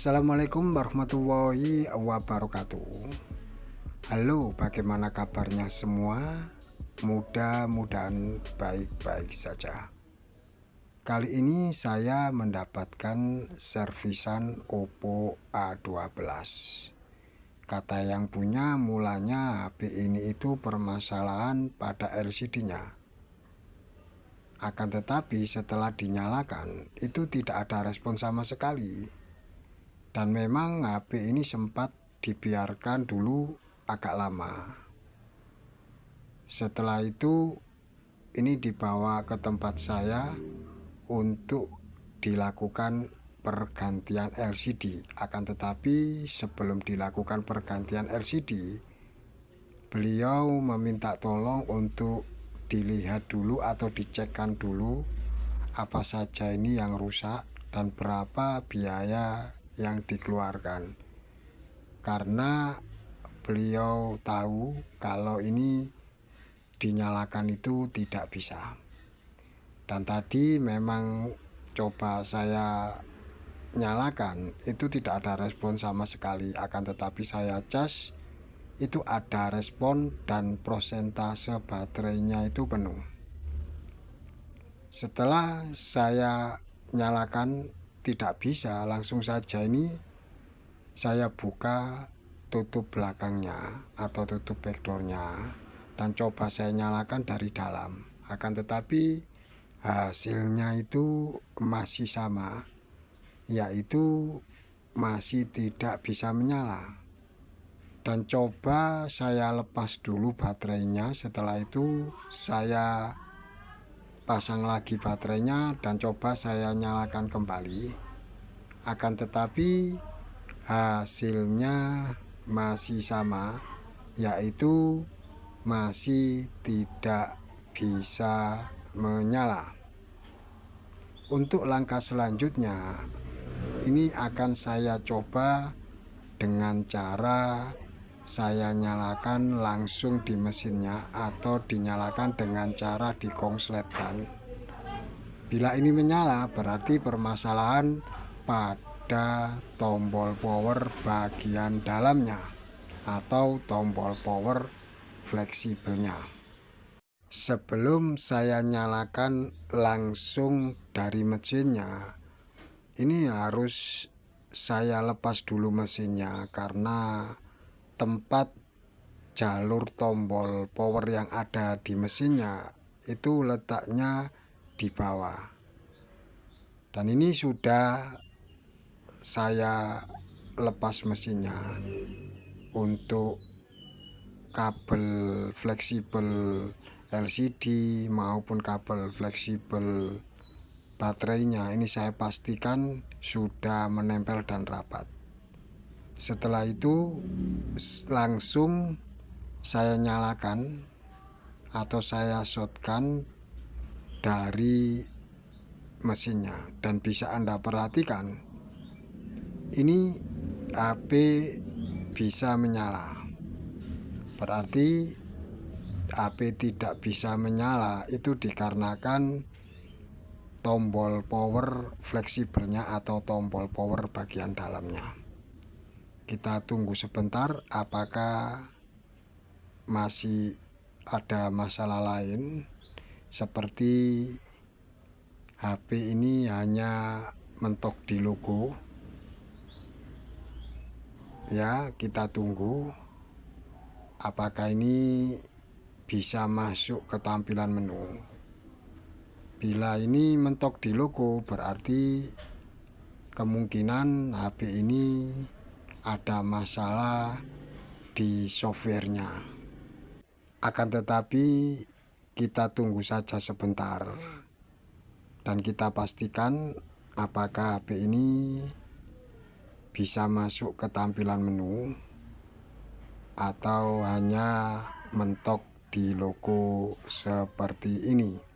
Assalamualaikum warahmatullahi wabarakatuh. Halo, bagaimana kabarnya semua? Mudah-mudahan baik-baik saja. Kali ini saya mendapatkan servisan Oppo A12. Kata yang punya mulanya HP ini itu permasalahan pada LCD-nya. Akan tetapi setelah dinyalakan itu tidak ada respon sama sekali. Dan memang HP ini sempat dibiarkan dulu agak lama. Setelah itu ini dibawa ke tempat saya untuk dilakukan pergantian LCD. Akan tetapi sebelum dilakukan pergantian LCD, beliau meminta tolong untuk dilihat dulu atau dicekkan dulu apa saja ini yang rusak dan berapa biaya yang dikeluarkan, karena beliau tahu kalau ini dinyalakan itu tidak bisa. Dan tadi memang coba saya nyalakan itu tidak ada respon sama sekali, akan tetapi saya cas itu ada respon dan prosentase baterainya itu penuh. Setelah saya nyalakan tidak bisa, langsung saja ini saya buka tutup belakangnya atau tutup backdoornya dan coba saya nyalakan dari dalam. Akan tetapi hasilnya itu masih sama, yaitu masih tidak bisa menyala. Dan coba saya lepas dulu baterainya, setelah itu saya pasang lagi baterainya dan coba saya nyalakan kembali. Akan tetapi hasilnya masih sama, yaitu masih tidak bisa menyala. Untuk langkah selanjutnya ini akan saya coba dengan cara saya nyalakan langsung di mesinnya atau dinyalakan dengan cara dikonsletkan. Bila ini menyala berarti permasalahan pada tombol power bagian dalamnya atau tombol power fleksibelnya. Sebelum saya nyalakan langsung dari mesinnya, ini harus saya lepas dulu mesinnya karena tempat jalur tombol power yang ada di mesinnya itu letaknya di bawah. Dan ini sudah saya lepas mesinnya. Untuk kabel fleksibel LCD maupun kabel fleksibel baterainya ini saya pastikan sudah menempel dan rapat. Setelah itu langsung saya nyalakan atau saya shotkan dari mesinnya. Dan bisa Anda perhatikan ini HP bisa menyala. Berarti HP tidak bisa menyala itu dikarenakan tombol power fleksibelnya atau tombol power bagian dalamnya. Kita tunggu sebentar apakah masih ada masalah lain, seperti HP ini hanya mentok di logo. Ya, kita tunggu apakah ini bisa masuk ke tampilan menu. Bila ini mentok di logo berarti kemungkinan HP ini ada masalah di softwarenya. Akan tetapi kita tunggu saja sebentar dan kita pastikan apakah HP ini bisa masuk ke tampilan menu atau hanya mentok di logo seperti ini.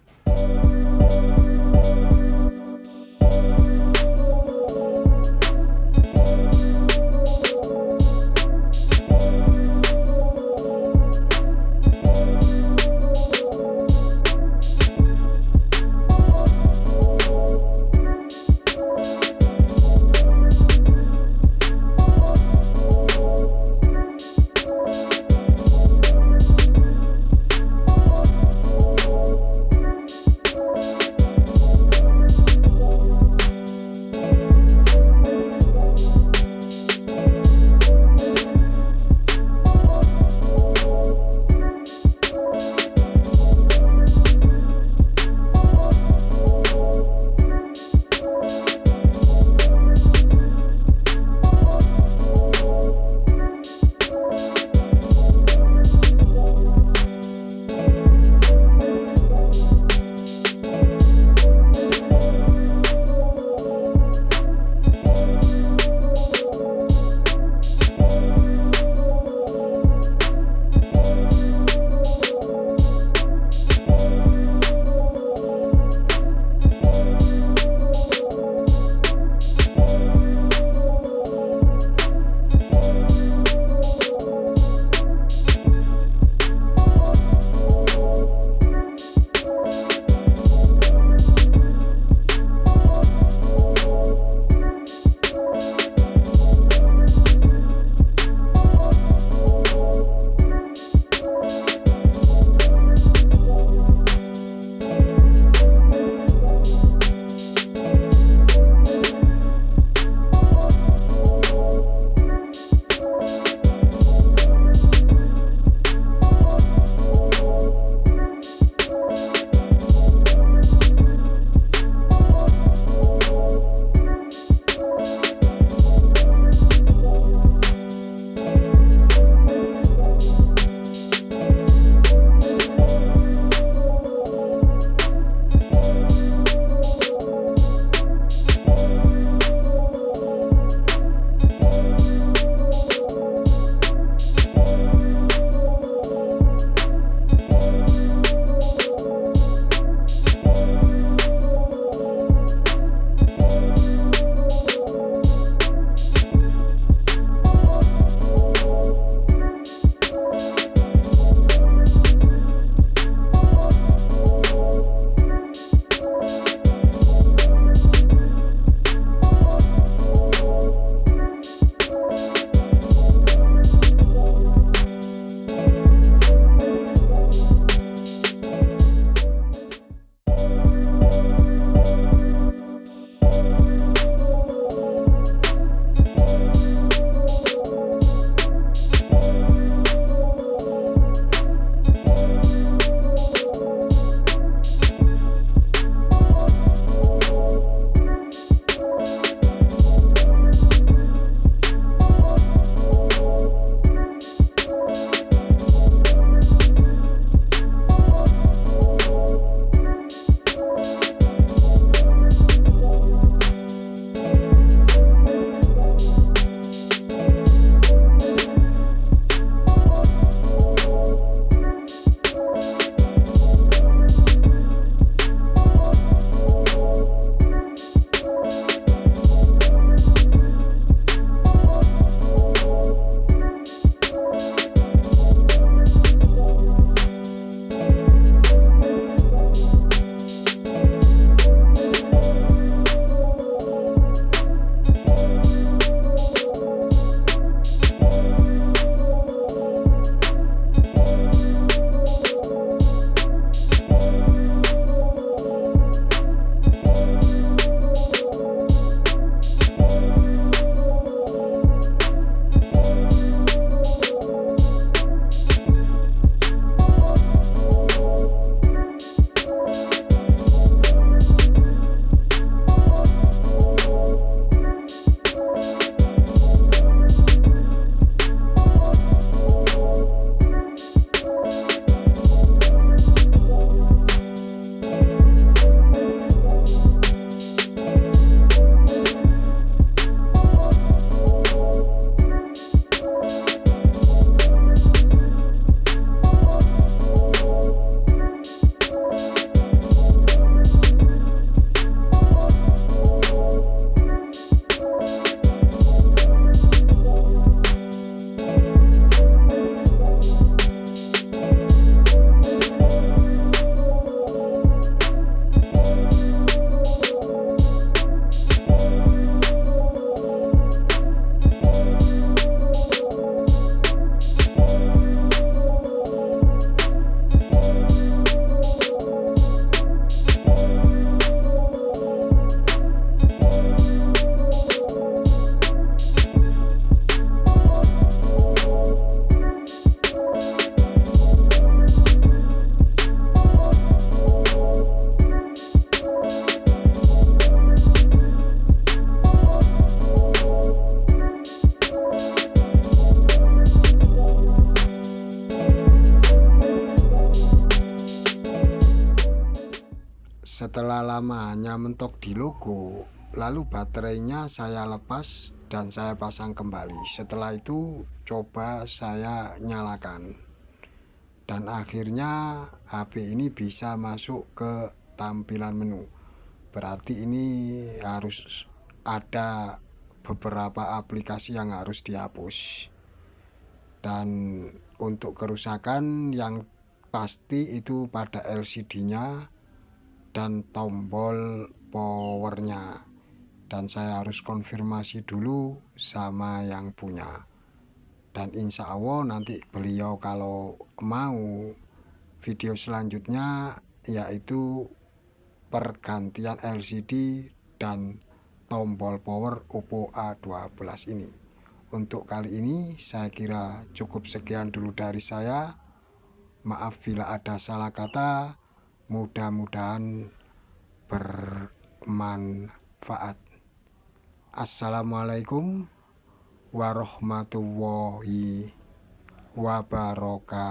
Setelah lamanya mentok di logo, lalu baterainya saya lepas dan saya pasang kembali. Setelah itu coba saya nyalakan, dan akhirnya HP ini bisa masuk ke tampilan menu. Berarti ini harus ada beberapa aplikasi yang harus dihapus. Dan untuk kerusakan yang pasti itu pada LCD-nya dan tombol powernya, dan saya harus konfirmasi dulu sama yang punya. Dan insya Allah nanti beliau kalau mau video selanjutnya yaitu pergantian LCD dan tombol power Oppo A12 ini. Untuk kali ini saya kira cukup sekian dulu dari saya. Maaf bila ada salah kata. Mudah-mudahan bermanfaat. Assalamualaikum warahmatullahi wabarakatuh.